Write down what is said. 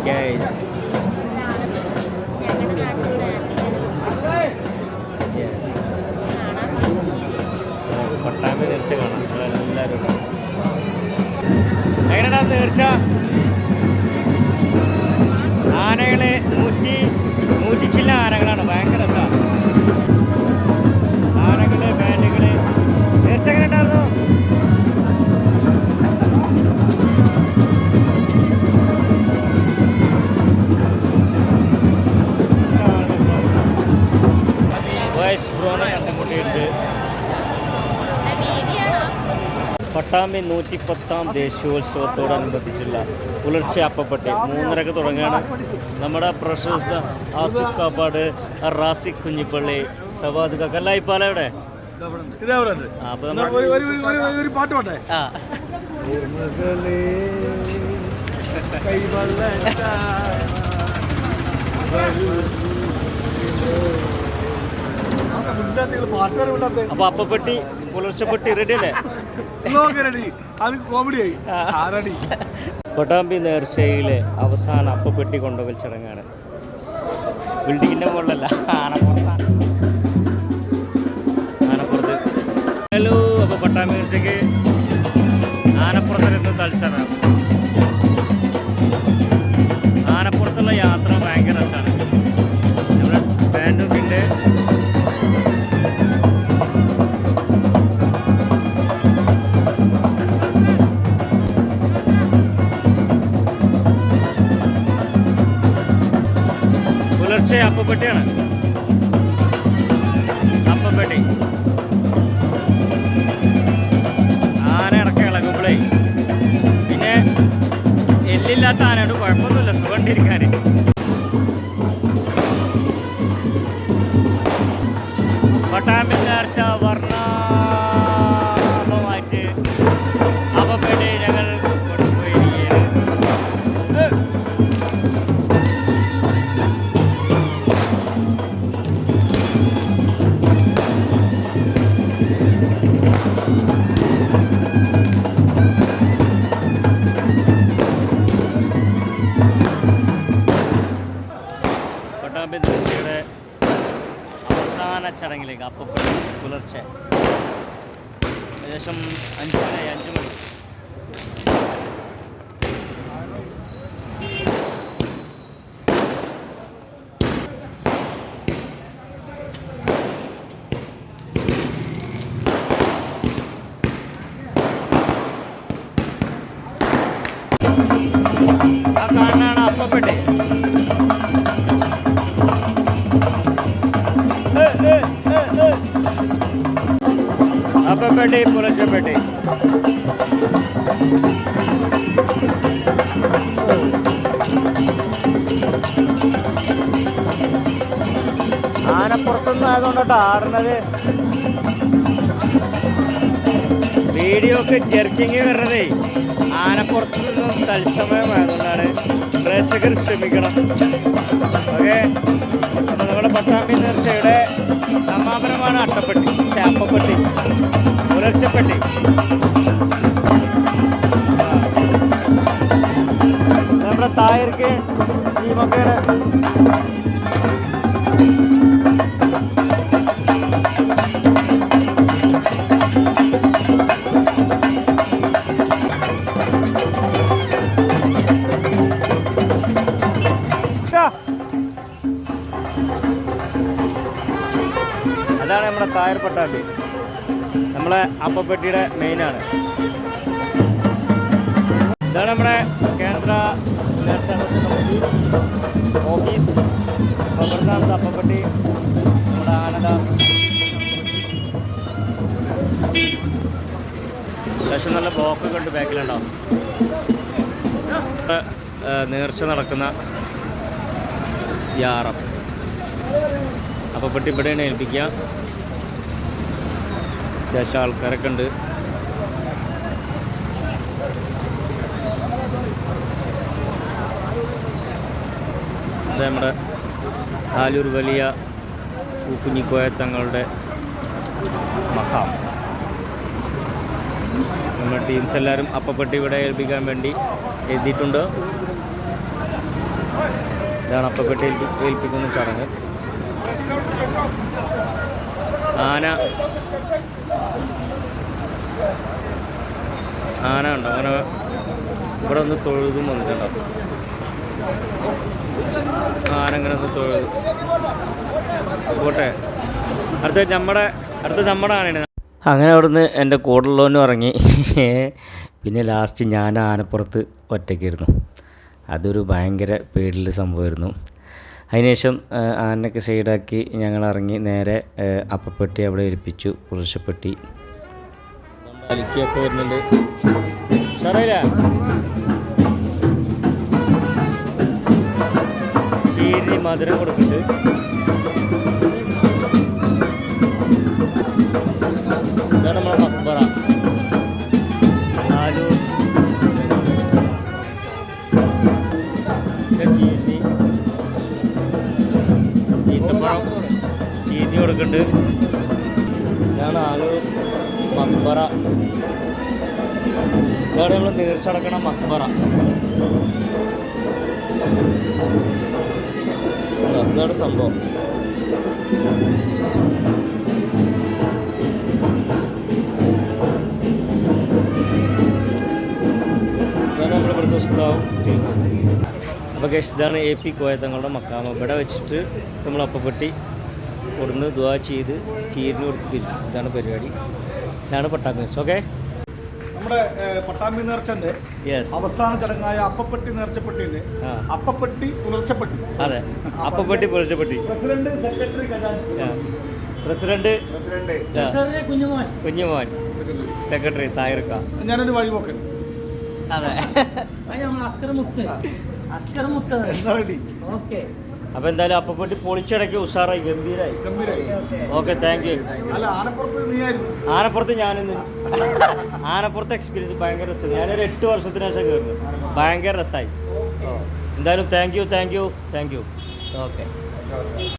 Guys. Pattambi നേർച്ച കാണാം എല്ലാവരും. എങ്ങനെയാ നേർച്ച? ആനകള് 100 ചില്ല ആനകളാണ്. ഭയങ്കര രസമാണ്. ആനകള്, ബാൻഡുകള്. നേർച്ച എങ്ങനെ ഉണ്ടായിരുന്നു? വോയിസ് ബ്രോനെ കണ്ടുമുട്ടിയിട്ട് പട്ടാമ്പി 110ാം ദേശീയോത്സവത്തോടനുബന്ധിച്ചുള്ള പുലർച്ചെ അപ്പപ്പെട്ടി 3:30 തുടങ്ങുകയാണ്. നമ്മുടെ പ്രശസ്ത ആസിഫ് കാപ്പാട്, റാസിഖ് കുഞ്ഞിപ്പള്ളി, സവാദ് കല്ലായിപ്പാലയുടെ പാട്ട് പാട്ടെ. അപ്പൊ അപ്പപ്പെട്ടി പുലർച്ചെപ്പെട്ടി റെഡി അല്ലേ? അത് കോമഡിയായി. പട്ടാമ്പി നേർച്ചയിലെ അവസാന അപ്പപ്പെട്ടി കൊണ്ടുപോകൽ ചടങ്ങാണ്. ബിൽഡിങ്ങിന്റെ മുകളിലല്ല, ആനപ്പുറത്ത്. ഹലോ. അപ്പൊ പട്ടാമ്പി നേർച്ചയ്ക്ക് ആനപ്പുറത്തിരുന്ന് തത്സരം. ആനപ്പുറത്തുള്ള യാത്ര ഭയങ്കര രസമാണ്. നമ്മുടെ ബാൻഡുക്കിൻ്റെ പുലർച്ചെ അപ്പപ്പെട്ടിയാണ്. അപ്പപ്പെട്ടി ആന ഇടയ്ക്ക് ഇളകുമ്പോഴേ പിന്നെ എല്ലില്ലാത്ത ആനയോട് കുഴപ്പമൊന്നുമില്ല, സുഖണ്ടിരിക്കാൻ. പട്ടാമ്പി നേർച്ച വർണ്ണമായിട്ട് അപ്പപ്പെട്ടി ഞങ്ങൾ കൊണ്ടുപോയിരിക്കുകയാണ്. പട്ടാമ്പി നേർച്ചയുടെ അവസാന ചടങ്ങിലേക്ക് അപ്പപ്പെട്ടി പുലർച്ചെ ഏകദേശം 5 മണി. ആ കാണാണ് അപ്പപ്പെട്ടി. അപ്പപ്പെട്ടി പുലർച്ചെപ്പെട്ടി. ആനപ്പുറത്തുനിന്ന് ആയതുകൊണ്ടോ ആടുന്നത്. വീഡിയോ ഒക്കെ ജെർക്കിങ് വരുന്നതേ ആനപ്പുറത്തു നിന്നും തത്സമയമായതുകൊണ്ടാണ്. പ്രേക്ഷകർ ക്ഷമിക്കണം. ഓക്കെ. അപ്പോൾ നമ്മുടെ പട്ടാമ്പി നേർച്ചയുടെ സമാപനമാണ് അട്ടപ്പെട്ടി, അപ്പപ്പെട്ടി, പുലർച്ചെപ്പെട്ടി. നമ്മുടെ തായർക്ക് ടീമൊക്കെ അതാണ് നമ്മുടെ തായർ പട്ടാമ്പി. നമ്മളെ അപ്പപ്പെട്ടിയുടെ മെയിനാണ്. ഇതാണ് നമ്മുടെ കേന്ദ്ര ഓഫീസ്. ഇവിടുന്നാണ് അപ്പപ്പെട്ടി നമ്മുടെ ആനന്ദ. അത്യാവശ്യം നല്ല ബ്ലോക്കൊക്കെ ഉണ്ട് ബാക്കിലുണ്ടാവും. നേർച്ച നടക്കുന്ന യാറം അപ്പപ്പെട്ടി ഇവിടെയാണ് ഏൽപ്പിക്കുക. അത്യാവശ്യം ആൾക്കാരൊക്കെ ഉണ്ട്. അത് നമ്മുടെ ആലൂർ വലിയ കുഞ്ഞിക്കോയ തങ്ങളുടെ മഹാം. നമ്മുടെ ടീംസ് എല്ലാവരും അപ്പപ്പെട്ടി ഇവിടെ ഏൽപ്പിക്കാൻ വേണ്ടി എത്തിയിട്ടുണ്ട്. ഇതാണ് അപ്പപ്പെട്ടി ഏൽപ്പിക്കുന്ന ചടങ്ങ്. ആന ഉണ്ടോ അങ്ങനെ ഇവിടെ ഒന്ന് തൊഴുതും വന്നിട്ടുണ്ടോ? ആന അങ്ങനെ ഒന്ന് തൊഴുതു പോട്ടെ. അടുത്ത നമ്മുടെ ആനയാണ്. അങ്ങനെ അവിടുന്ന് എൻ്റെ കൂടുള്ളവനും ഇറങ്ങി. പിന്നെ ലാസ്റ്റ് ഞാൻ ആനപ്പുറത്ത് ഒറ്റയ്ക്കായിരുന്നു. അതൊരു ഭയങ്കര പേടിയുള്ള സംഭവമായിരുന്നു. അതിനുശേഷം ആനയൊക്കെ സൈഡാക്കി ഞങ്ങൾ ഇറങ്ങി നേരെ അപ്പപ്പെട്ടി അവിടെ ഏൽപ്പിച്ചു. പുരുഷപ്പെട്ടി അലിക്കൊക്കെ വരുന്നുണ്ട്. സാറയില്ല ചീരി മധുരം കൊടുക്കുന്നുണ്ട്. ഇതാണ് നമ്മളെ മക്ബറ ആലൂർ. ചീരി ഈത്തപ്പഴം ചീനി കൊടുക്കുന്നുണ്ട്. ഇതാണ് ആലൂർ മക്ബറ. ഇതാണ് നമ്മൾ നീർച്ചടക്കണ മക്ബറ. അതാണ് സംഭവം. ഇതാണ് നമ്മുടെ ഇവിടുത്തെ ഉസ്താവും. അപ്പോൾ ഗൈസ് ഇതാണ് AP കോയ തങ്ങളുടെ മക്കാമ. ഇവിടെ വെച്ചിട്ട് നമ്മൾ അപ്പപ്പെട്ടി കൊടുന്ന് ദുആ ചെയ്ത് ചീരിന് കൊടുത്ത് പിരിക്കും. ഇതാണ് പരിപാടി. ഇതാണ് പട്ടാമ്പി. ഓക്കെ, നമ്മുടെ പട്ടാമ്പി നേർച്ചന്റെ അവസാന ചടങ്ങായ അപ്പപ്പെട്ടി നേർച്ചപ്പെട്ടിന്റെ അപ്പപ്പെട്ടി പുലർച്ചപ്പെട്ടി. അതെ, അപ്പപ്പെട്ടി പുലർച്ചപ്പെട്ടി. President, secretary, president Kunjumon, secretary തായർക്ക, ഞാനൊരു വഴിപോക്കൻ. അതെ. അപ്പൊ എന്തായാലും അപ്പപ്പെട്ടി പൊളിച്ചടക്കി ഉഷാറായി ഗംഭീരായി. Okay, thank you. അല്ല, ആനപ്പുറത്ത് ഞാനിന്ന് ആനപ്പുറത്തെ എക്സ്പീരിയൻസ് ഭയങ്കര രസമായി. ഞാനൊരു 8 വർഷത്തിന് ശേഷം കയറുന്നു. ഭയങ്കര രസമായി. എന്തായാലും താങ്ക് യു. ഓക്കെ.